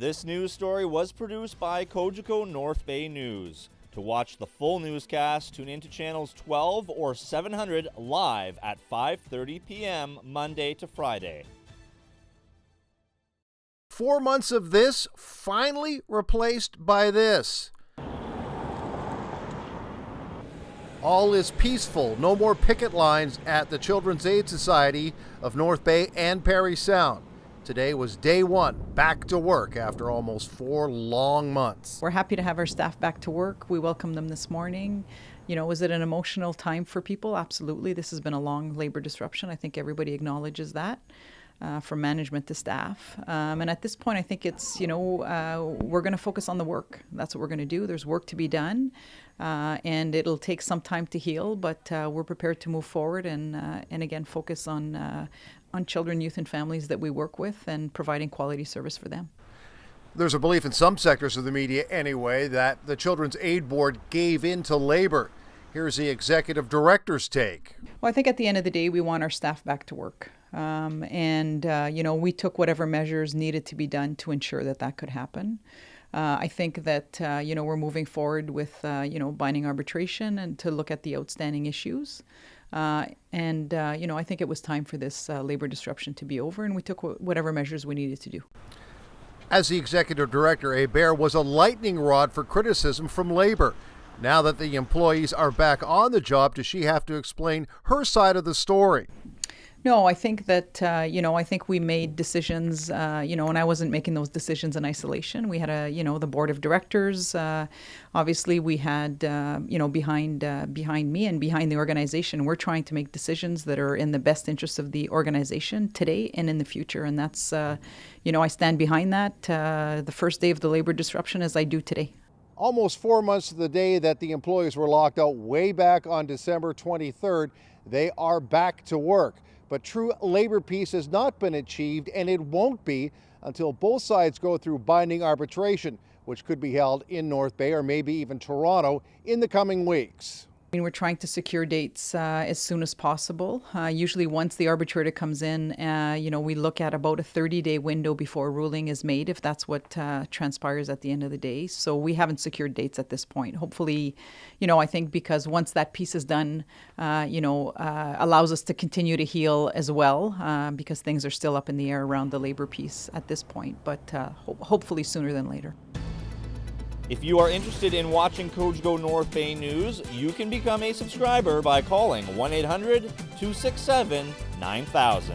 This news story was produced by Cogeco North Bay News. To watch the full newscast, tune into channels 12 or 700 live at 5:30 p.m. Monday to Friday. 4 months of this finally replaced by this. All is peaceful. No more picket lines at the Children's Aid Society of North Bay and Parry Sound. Today was day one, back to work after almost 4 long months. We're happy to have our staff back to work. We welcomed them this morning. You know, was it an emotional time for people? Absolutely. This has been a long labor disruption. I think everybody acknowledges that. From management to staff. And at this point, I think it's, we're going to focus on the work. That's what we're going to do. There's work to be done, and it'll take some time to heal, but we're prepared to move forward and again, focus on children, youth, and families that we work with and providing quality service for them. There's a belief in some sectors of the media anyway that the Children's Aid Board gave in to labor. Here's the executive director's take. Well, I think at the end of the day, we want our staff back to work. We took whatever measures needed to be done to ensure that that could happen. I think that, we're moving forward with, binding arbitration and to look at the outstanding issues. I think it was time for this labor disruption to be over, and we took whatever measures we needed to do. As the executive director, Hébert was a lightning rod for criticism from labor. Now that the employees are back on the job, does she have to explain her side of the story? No, I think that, I think we made decisions, and I wasn't making those decisions in isolation. We had the board of directors. Obviously, we had, behind me and behind the organization, we're trying to make decisions that are in the best interest of the organization today and in the future. And that's, I stand behind that the first day of the labor disruption as I do today. Almost 4 months to the day that the employees were locked out way back on December 23rd, they are back to work. But true labor peace has not been achieved, and it won't be until both sides go through binding arbitration, which could be held in North Bay or maybe even Toronto in the coming weeks. We're trying to secure dates as soon as possible. Usually once the arbitrator comes in, we look at about a 30-day window before a ruling is made, if that's what transpires at the end of the day. So we haven't secured dates at this point. Hopefully, I think because once that piece is done, allows us to continue to heal as well, because things are still up in the air around the labor piece at this point, but hopefully sooner than later. If you are interested in watching Cogeco North Bay News, you can become a subscriber by calling 1-800-267-9000.